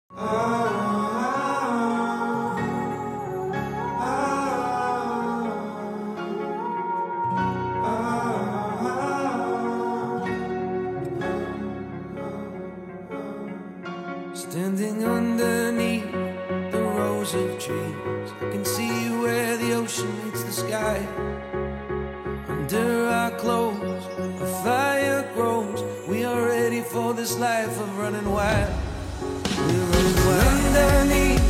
Standing underneath the rows of trees, I can see where the ocean meets the sky. Under our clothes, a fire grows. We are ready for this life of running wild. We're running wild. Underneath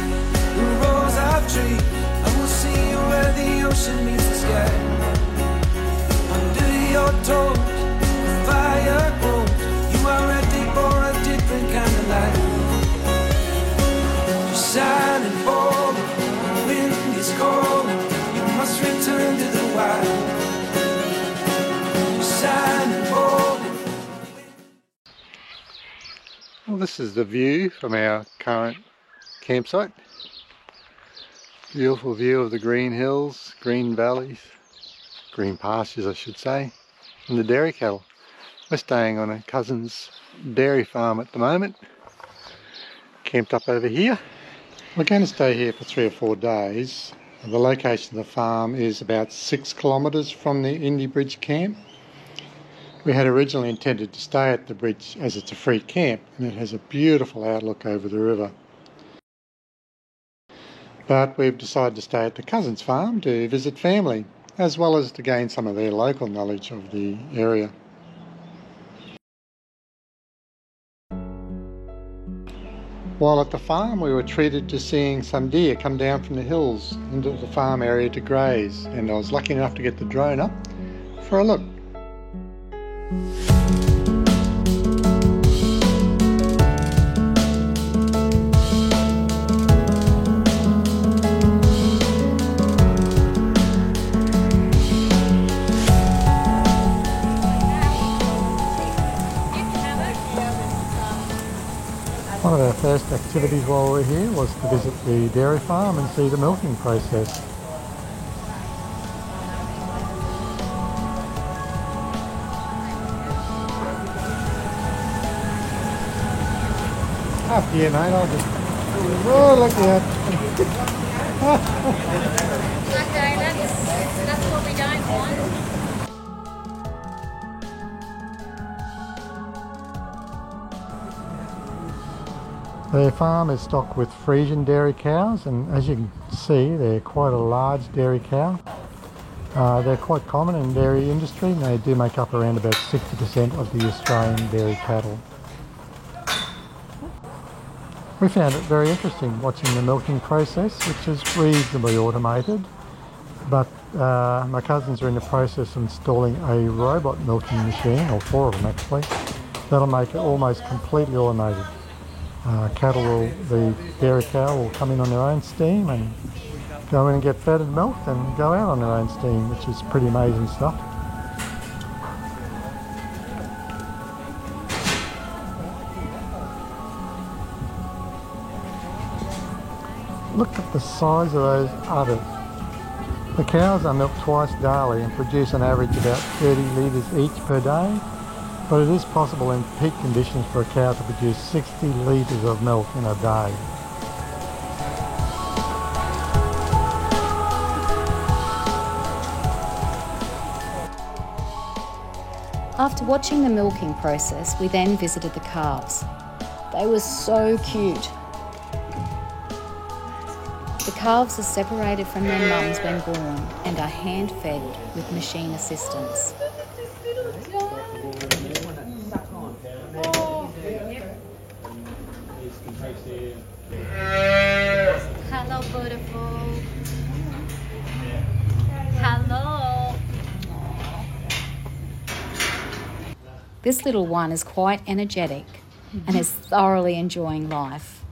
the rows of trees, I will see where the ocean meets the sky. Under your toes, a fire grows. You are ready for a different kind of life. Silent bold, the wind is calling. You must return to the wild. Silent bold. Well, this is the view from our current campsite. Beautiful view of the green hills, green valleys, green pastures I should say, and the dairy cattle. We're staying on a cousin's dairy farm at the moment, camped up over here. We're going to stay here for 3 or 4 days. The location of the farm is about 6 kilometres from the Indy Bridge camp. We had originally intended to stay at the bridge as it's a free camp and it has a beautiful outlook over the river. But we've decided to stay at the cousin's farm to visit family, as well as to gain some of their local knowledge of the area. While at the farm, we were treated to seeing some deer come down from the hills into the farm area to graze, and I was lucky enough to get the drone up for a look. One of our first activities while we were here was to visit the dairy farm and see the milking process. After you, mate, I'll just... Oh, look at that! Okay, that's what we don't want. The farm is stocked with Friesian dairy cows, and as you can see, they're quite a large dairy cow. They're quite common in the dairy industry, and they do make up around about 60% of the Australian dairy cattle. We found it very interesting watching the milking process, which is reasonably automated, but my cousins are in the process of installing a robot milking machine, or 4 of them actually, that'll make it almost completely automated. The dairy cow will come in on their own steam and go in and get fed and milked and go out on their own steam, which is pretty amazing stuff. Look at the size of those udders. The cows are milked twice daily and produce on average about 30 litres each per day. But it is possible in peak conditions for a cow to produce 60 litres of milk in a day. After watching the milking process, we then visited the calves. They were so cute. The calves are separated from their mums when born and are hand-fed with machine assistance. Hello, beautiful. Hello. This little one is quite energetic and is thoroughly enjoying life.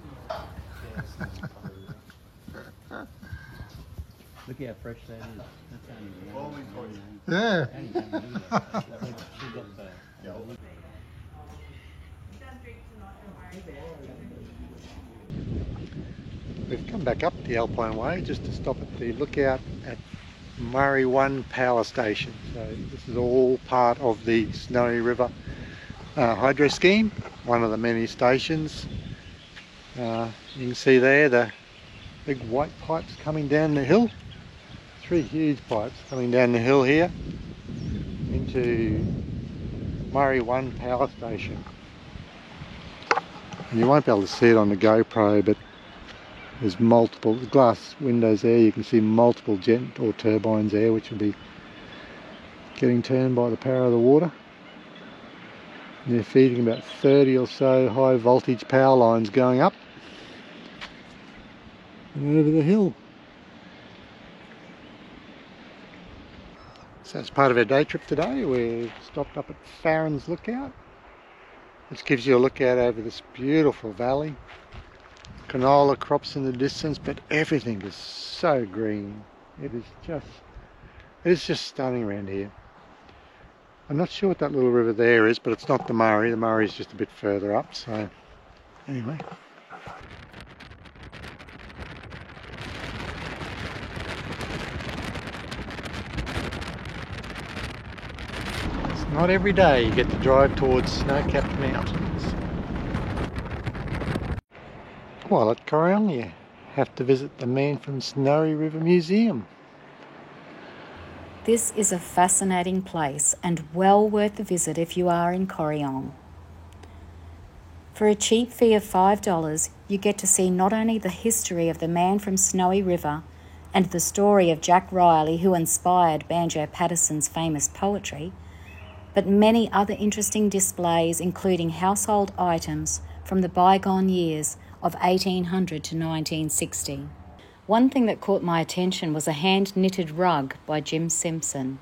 Look how fresh that is. Yeah. We've come back up the Alpine Way just to stop at the lookout at Murray 1 power station. So this is all part of the Snowy River hydro scheme, one of the many stations You can see there the big white pipes coming down the hill. 3 huge pipes coming down the hill here into Murray 1 power station. And you won't be able to see it on the GoPro, but there's multiple glass windows there. You can see multiple jet or turbines there, which will be getting turned by the power of the water. And they're feeding about 30 or so high voltage power lines going up and over the hill. So as part of our day trip today, we've stopped up at Farron's Lookout, which gives you a lookout over this beautiful valley. Canola crops in the distance, but everything is so green. It is just stunning around here. I'm not sure what that little river there is, but it's not the Murray. The Murray is just a bit further up, so anyway. It's not every day you get to drive towards snow-capped mountains. While at Corryong, you have to visit the Man from Snowy River Museum. This is a fascinating place and well worth the visit if you are in Corryong. For a cheap fee of $5, you get to see not only the history of the Man from Snowy River and the story of Jack Riley, who inspired Banjo Paterson's famous poetry, but many other interesting displays, including household items from the bygone years of 1800 to 1960. One thing that caught my attention was a hand-knitted rug by Jim Simpson.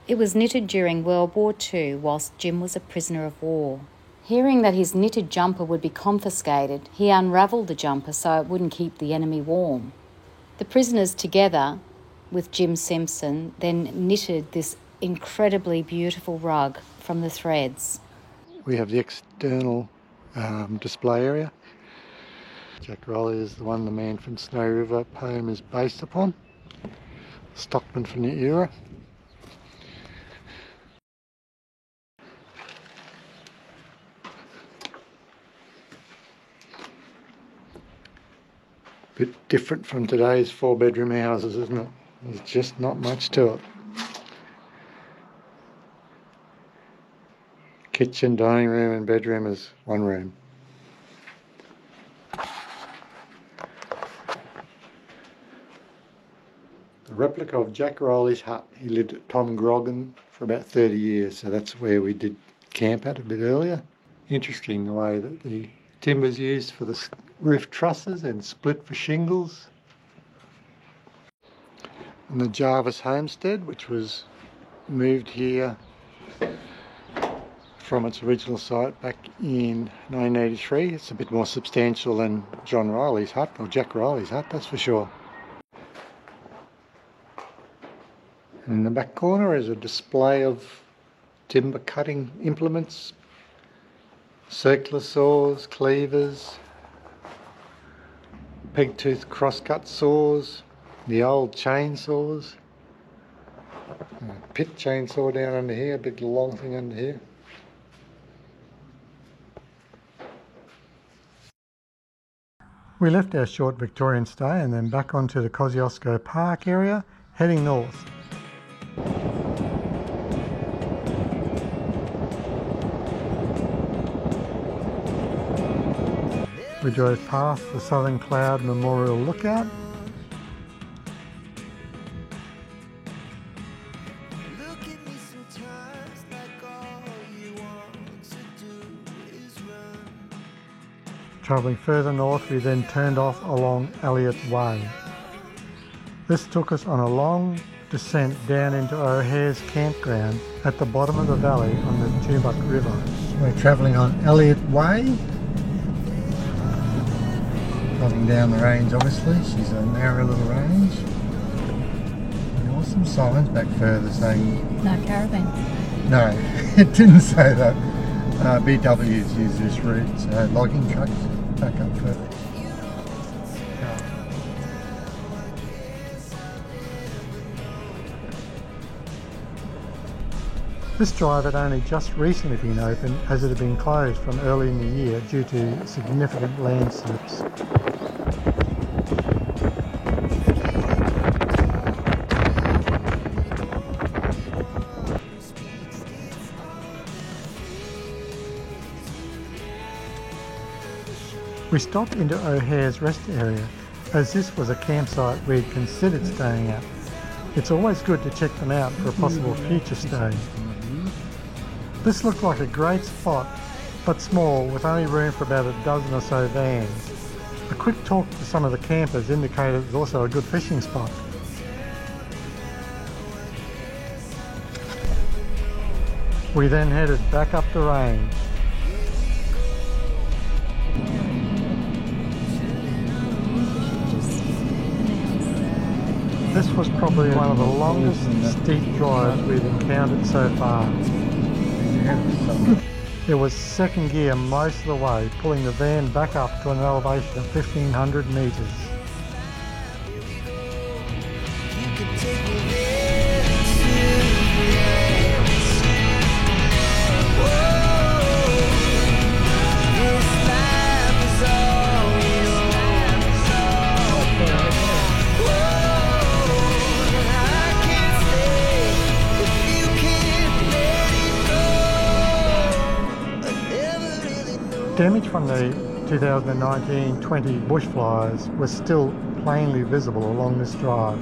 It was knitted during World War II whilst Jim was a prisoner of war. Hearing that his knitted jumper would be confiscated, he unravelled the jumper so it wouldn't keep the enemy warm. The prisoners, together with Jim Simpson, then knitted this incredibly beautiful rug from the threads. We have the external display area. Jack Riley is the one the Man from Snowy River poem is based upon. Stockman from the era. Bit different from today's 4-bedroom houses, isn't it? There's just not much to it. Kitchen, dining room and bedroom is one room. A replica of Jack Riley's hut. He lived at Tom Grogan for about 30 years, so that's where we did camp at a bit earlier. Interesting the way that the timber's used for the roof trusses and split for shingles. And the Jarvis homestead, which was moved here from its original site back in 1983. It's a bit more substantial than John Riley's hut, or Jack Riley's hut, that's for sure. And in the back corner is a display of timber cutting implements, circular saws, cleavers, peg-tooth crosscut saws, the old chainsaws, a pit chainsaw down under here, a big long thing under here. We left our short Victorian stay and then back onto the Kosciuszko Park area, heading north. We drove past the Southern Cloud Memorial Lookout. Travelling further north, we then turned off along Elliott Way. This took us on a long descent down into O'Hare's campground at the bottom of the valley on the Tumbuck River. We're travelling on Elliott Way. Travelling down the range, obviously. She's a narrow little range. There was some signs back further saying... No caravans. No, it didn't say that. BW's use this route, so logging trucks back up further. This drive had only just recently been opened as it had been closed from early in the year due to significant landslips. We stopped into O'Hare's rest area as this was a campsite we'd considered staying at. It's always good to check them out for a possible future stay. This looked like a great spot, but small, with only room for about a dozen or so vans. A quick talk to some of the campers indicated it was also a good fishing spot. We then headed back up the range. This was probably one of the longest steep drives we've encountered so far. It was second gear most of the way, pulling the van back up to an elevation of 1,500 metres. Damage from the 2019-20 bushfires was still plainly visible along this drive.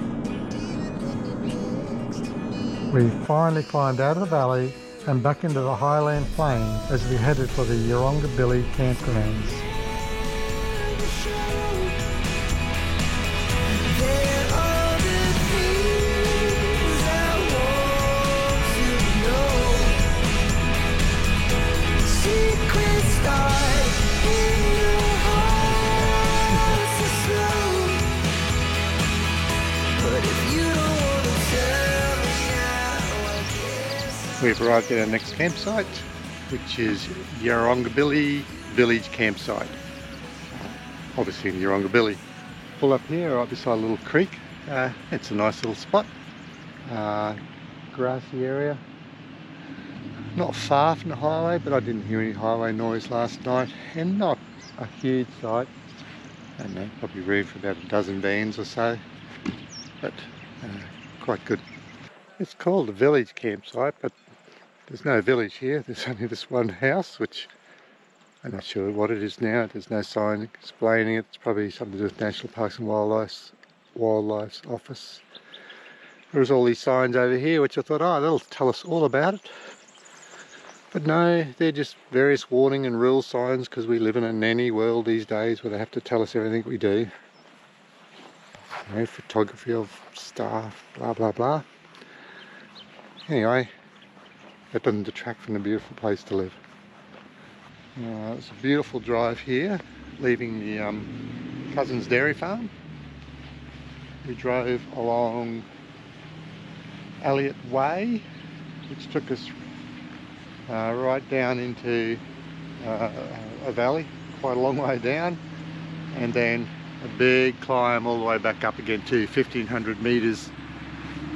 We finally climbed out of the valley and back into the highland plain as we headed for the Yerongabilly campgrounds. We've arrived at our next campsite, which is Yerongabilly Village Campsite. Obviously in Yerongabilly. Pull up here right beside a little creek. It's a nice little spot. Grassy area. Not far from the highway, but I didn't hear any highway noise last night. And not a huge site. I don't know, probably room for about a dozen vans or so. But quite good. It's called a village campsite, but there's no village here. There's only this one house, which I'm not sure what it is now. There's no sign explaining it. It's probably something to do with National Parks and Wildlife's office. There's all these signs over here, which I thought, oh, that'll tell us all about it. But no, they're just various warning and rule signs because we live in a nanny world these days where they have to tell us everything we do. You know, photography of staff, blah, blah, blah. Anyway, that doesn't detract from the beautiful place to live. It's a beautiful drive here, leaving the Cousins Dairy Farm. We drove along Elliott Way, which took us right down into a valley, quite a long way down, and then a big climb all the way back up again to 1,500 metres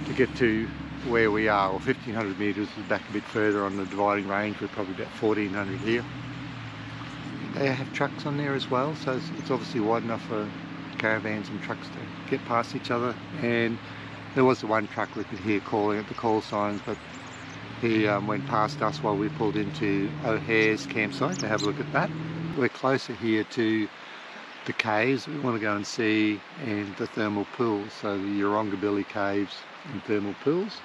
to get to where we are, or 1,500 metres back a bit further on the dividing range. We're probably about 1,400 here. They have trucks on there as well, so it's obviously wide enough for caravans and trucks to get past each other. And there was the one truck we could hear calling at the call signs, but he went past us while we pulled into O'Hare's campsite to have a look at that. We're closer here to the caves we want to go and see, and the thermal pools, so the Yerongabilly caves and thermal pools.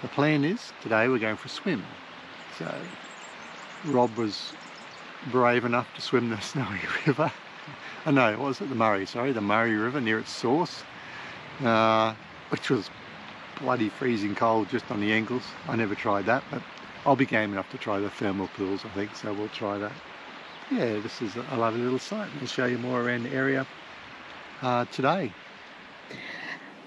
The plan is today we're going for a swim. So Rob was brave enough to swim the Snowy River. Oh no, it was at the Murray, sorry, the Murray River near its source, which was bloody freezing cold just on the ankles. I never tried that, but I'll be game enough to try the thermal pools, I think, so we'll try that. Yeah, this is a lovely little site. We'll show you more around the area today.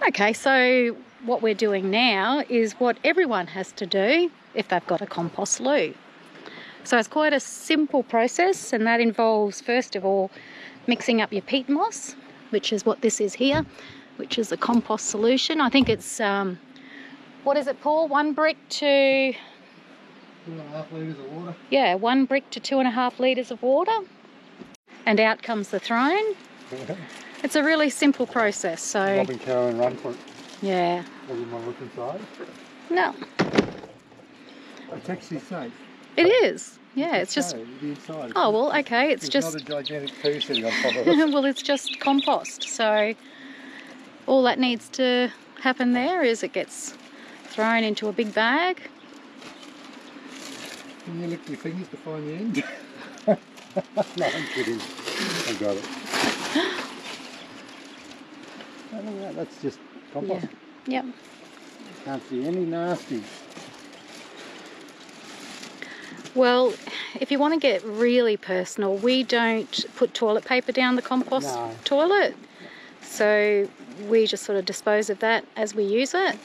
Okay, so what we're doing now is what everyone has to do if they've got a compost loo. So it's quite a simple process, and that involves, first of all, mixing up your peat moss, which is what this is here, which is a compost solution. I think it's, what is it, Paul? 1 brick to 2.5 litres of water. Yeah, 1 brick to 2.5 litres of water. And out comes the throne. It's a really simple process, so... Rob and Carolyn run for it. Yeah. I didn't want to look inside. No. It's actually safe. It is. Yeah, it's just... The inside. Oh, well, okay, it's just... It's not a gigantic poo sitting on top of it. Well, it's just compost, so all that needs to happen there is it gets thrown into a big bag. Can you lick your fingers to find the end? No, I'm kidding. I got it. Oh, look at that. That's just compost. Yeah. Yep. Can't see any nasties. Well, if you want to get really personal, we don't put toilet paper down the compost toilet. So we just sort of dispose of that as we use it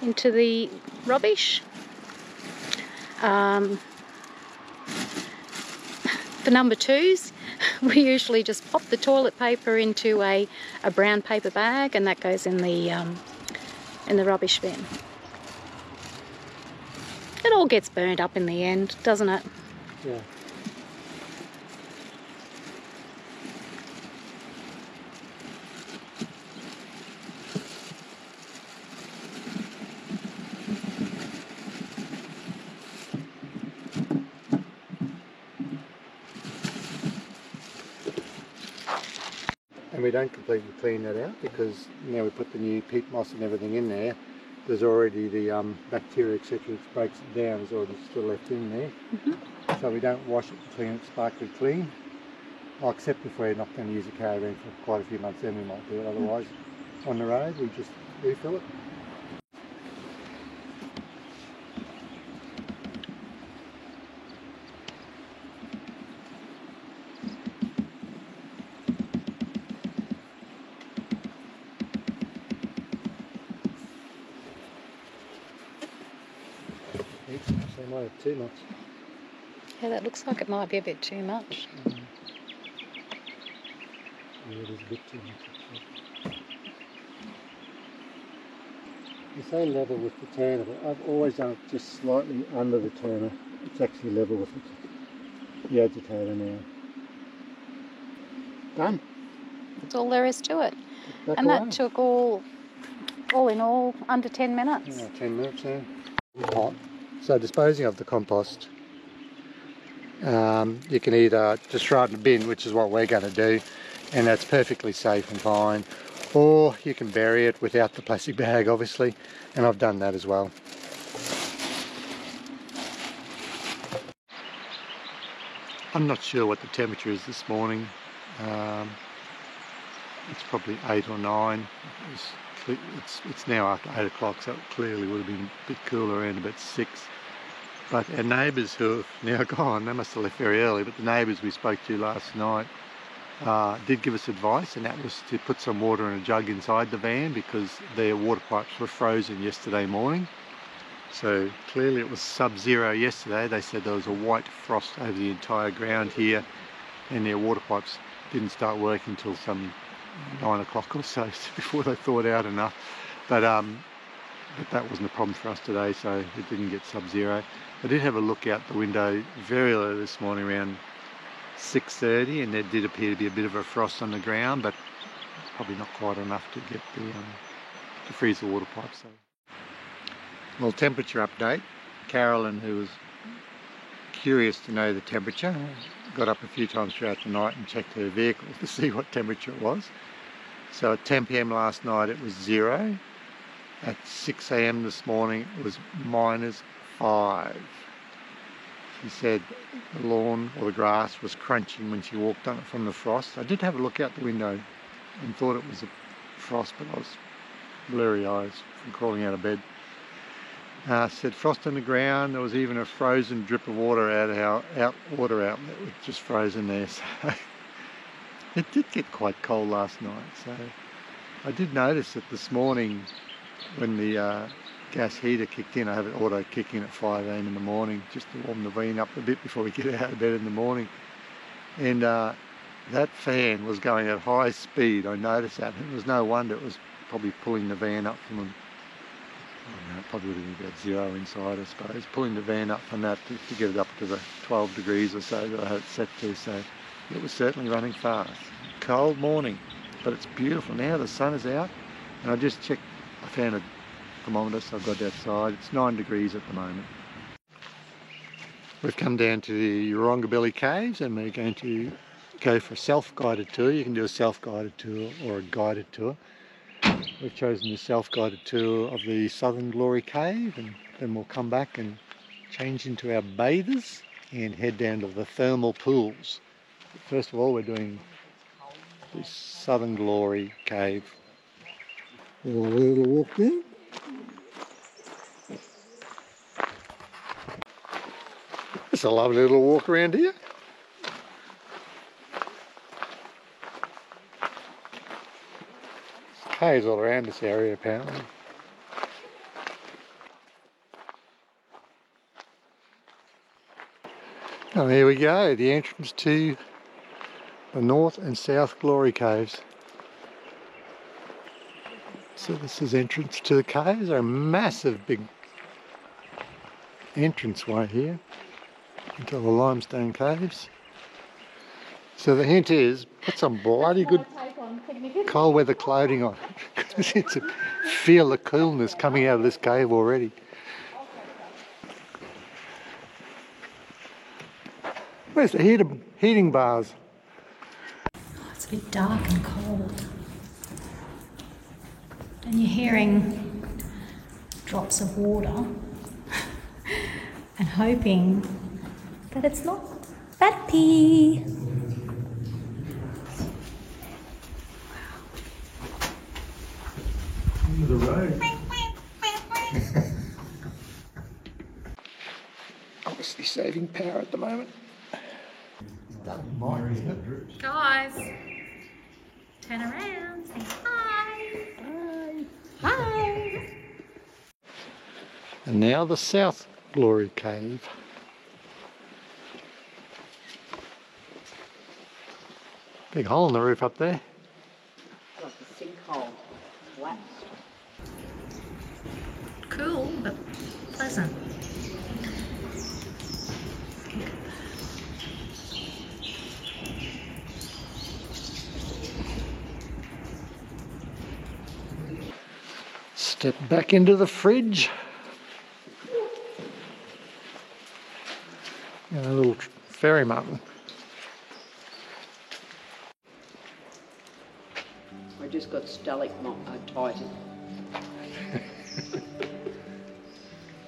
into the rubbish. For number 2s, we usually just pop the toilet paper into a brown paper bag, and that goes in the rubbish bin. It all gets burned up in the end, doesn't it? Yeah. And we don't completely clean that out because now we put the new peat moss and everything in there. There's already the bacteria, etc., that breaks it down, is already still left in there. So we don't wash it to clean it sparkly clean. Well, except if we're not going to use a caravan for quite a few months, then we might do it. Otherwise, on the road, we just refill it. So might have too much. Yeah, that looks like it might be a bit too much. Yeah, it is a bit too much. You say level with the turner, but I've always done it just slightly under the turner. It's actually level with it. The agitator now. Done. That's all there is to it. Back And away. that took all in all under 10 minutes. Yeah, 10 minutes now. Hot. So disposing of the compost, you can either just throw it in the bin, which is what we're going to do, and that's perfectly safe and fine, or you can bury it without the plastic bag, obviously, and I've done that as well. I'm not sure what the temperature is this morning. It's probably 8 or 9. It's now after 8 o'clock, so it clearly would have been a bit cooler, around about 6. But our neighbours who have now gone, they must have left very early, but the neighbours we spoke to last night did give us advice, and that was to put some water in a jug inside the van because their water pipes were frozen yesterday morning. So clearly it was sub-zero yesterday. They said there was a white frost over the entire ground here, and their water pipes didn't start working till some 9 o'clock or so before they thawed out enough. But that wasn't a problem for us today, so it didn't get sub-zero. I did have a look out the window very early this morning around 6:30, and there did appear to be a bit of a frost on the ground, but probably not quite enough to get to freeze the water pipes. So. Well, temperature update. Carolyn, who was curious to know the temperature, got up a few times throughout the night and checked her vehicle to see what temperature it was. So at 10 p.m. last night it was 0. At 6 a.m. this morning it was -5. She said the lawn or the grass was crunching when she walked on it from the frost. I did have a look out the window and thought it was a frost, but I was blurry eyes from crawling out of bed. Said frost on the ground. There was even a frozen drip of water out of our water outlet, which just frozen there. So it did get quite cold last night. So I did notice that this morning when the gas heater kicked in, I have it auto kicking at 5 a.m. in the morning just to warm the van up a bit before we get out of bed in the morning. And that fan was going at high speed. I noticed that. It was no wonder. It was probably pulling the van up from Probably would have been about 0 inside, I suppose. Pulling the van up from that to get it up to the 12 degrees or so that I had it set to, so it was certainly running fast. Cold morning, but it's beautiful now. The sun is out, and I just checked, I found a thermometer, so I've got outside. It's 9 degrees at the moment. We've come down to the Urungabelly Caves, and we're going to go for a self-guided tour. You can do a self-guided tour or a guided tour. We've chosen the self-guided tour of the Southern Glory Cave, and then we'll come back and change into our bathers and head down to the thermal pools. But first of all, we're doing the Southern Glory Cave. A little walk in. It's a lovely little walk around here. Caves all around this area apparently. And here we go, the entrance to the North and South Glory Caves. So this is entrance to the caves. They're a massive big entranceway here into the limestone caves. So the hint is, put some bloody good cold weather clothing on, because it's a feel the coolness coming out of this cave already. Where's the heating bars? Oh, it's a bit dark and cold. And you're hearing drops of water and hoping that it's not bat pee. The road. Obviously saving power at the moment. Guys, turn around, say hi. Hi. Hi. And now the South Glory Cave. Big hole in the roof up there. Like a sinkhole, collapsed. Cool, but pleasant. Step back into the fridge. And a little fairy mutton. I just got stalagmitis.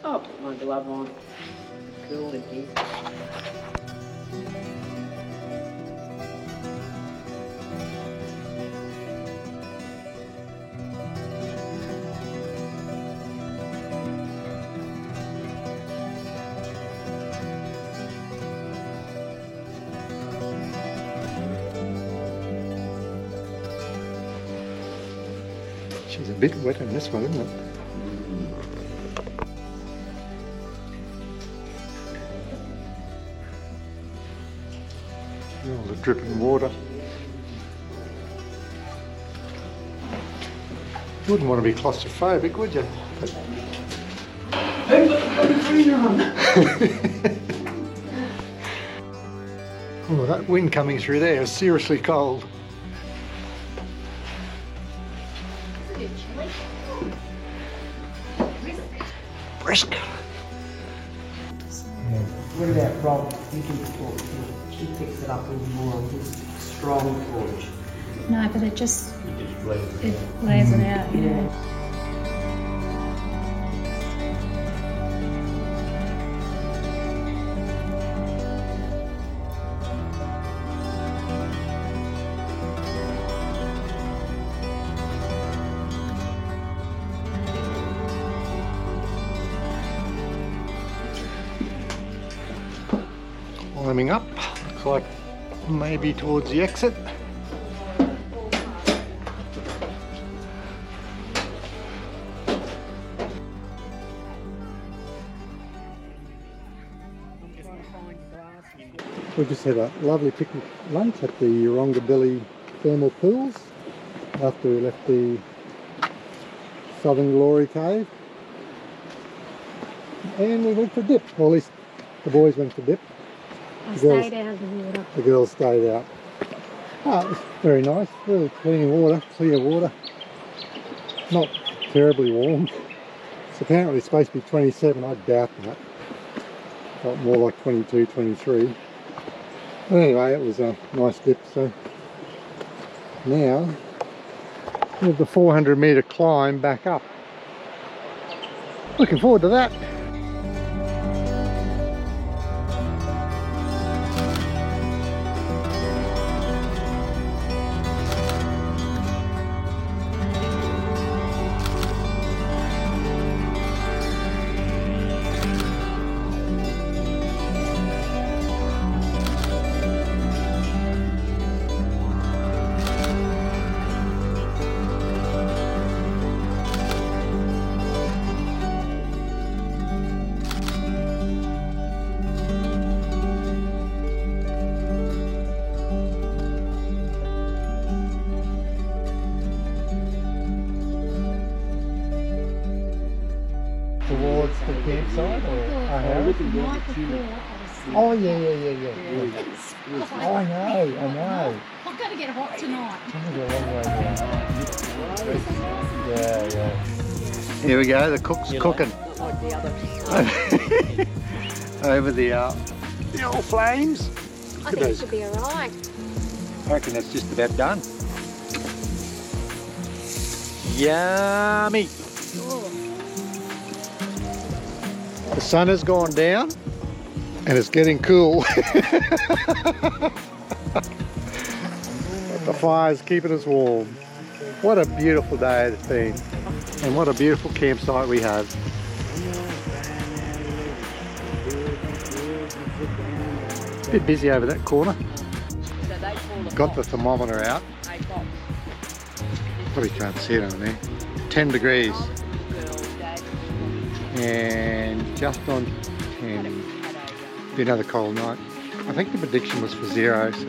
Oh, put my glove on. Cool in here. She's a bit wet in this one, isn't it? All the dripping water. You wouldn't want to be claustrophobic, would you? Oh, that wind coming through there is seriously cold. Brisk. What about Rob? You can talk to him. He picks it up with more of his strong torch. No, but it just lays it out, yeah. Climbing up, looks like maybe towards the exit. We just had a lovely picnic lunch at the Urungabelly Thermal Pools after we left the Southern Glory Cave. and we went for a dip. Or at least the boys went for a dip. I The girls- stayed out of the water. The girls stayed out. Oh, it was very nice. Really clean water, clear water. Not terribly warm. It's apparently supposed to be 27. I doubt that. Felt more like 22, 23. But anyway, it was a nice dip. So now we have the 400 metre climb back up. Looking forward to that. Towards the campsite, or oh yeah. Oh, I know. I'm going to get hot tonight. Yeah. Here we go. The cook's cooking over the old flames. I think it should be alright. I reckon that's just about done. Yummy. The sun has gone down and it's getting cool. But the fire's keeping us warm. What a beautiful day it's been. And what a beautiful campsite we have. It's a bit busy over that corner. Got the thermometer out. Probably can't see it on there. 10 degrees. And just on 10. Be another cold night. I think the prediction was for 0, so.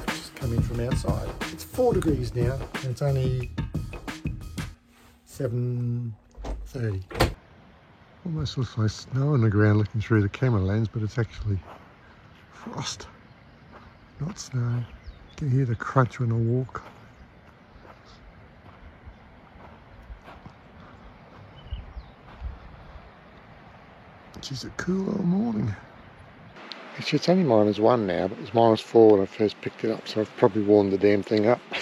Just coming from outside. It's 4 degrees now, and it's only 7:30. Almost looks like snow on the ground looking through the camera lens, but it's actually frost, not snow. You can hear the crunch when I walk. It's a cool old morning. Actually, it's only -1 now, but it was -4 when I first picked it up, so I've probably warmed the damn thing up. Oh,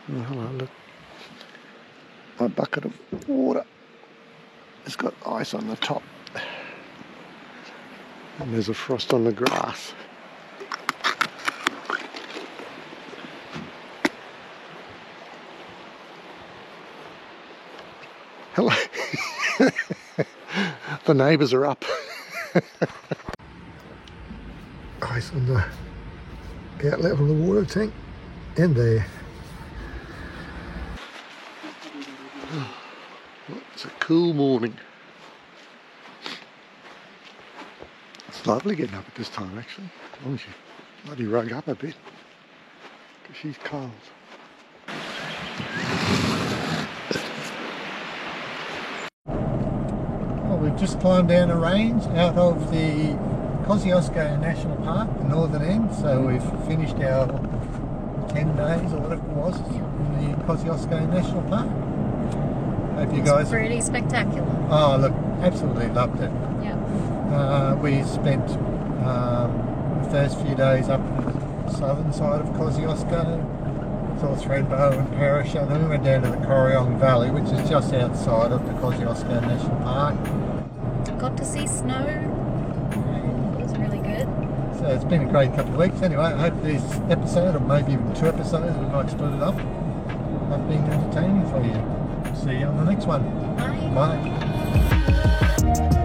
hello, look. My bucket of water. It's got ice on the top. And there's a frost on the grass. Hello. The neighbours are up. Ice on the outlet of the water tank and there. It's a cool morning. It's lovely getting up at this time actually, as long as you bloody rug up a bit, because she's cold. Well, we've just climbed down a range out of the Kosciuszko National Park, the northern end, so we've finished our 10 days or whatever it was in the Kosciuszko National Park. Hope you guys... It's pretty spectacular. Oh look, absolutely loved it. Yeah. We spent the first few days up the southern side of Kosciuszko, saw Thredbo and Perisher, and then we went down to the Corryong Valley, which is just outside of the Kosciuszko National Park. Got to see snow. It was really good. So it's been a great couple of weeks. Anyway, I hope this episode, or maybe even 2 episodes, we might split it up, have been entertaining for you. See you on the next one. Bye. Bye.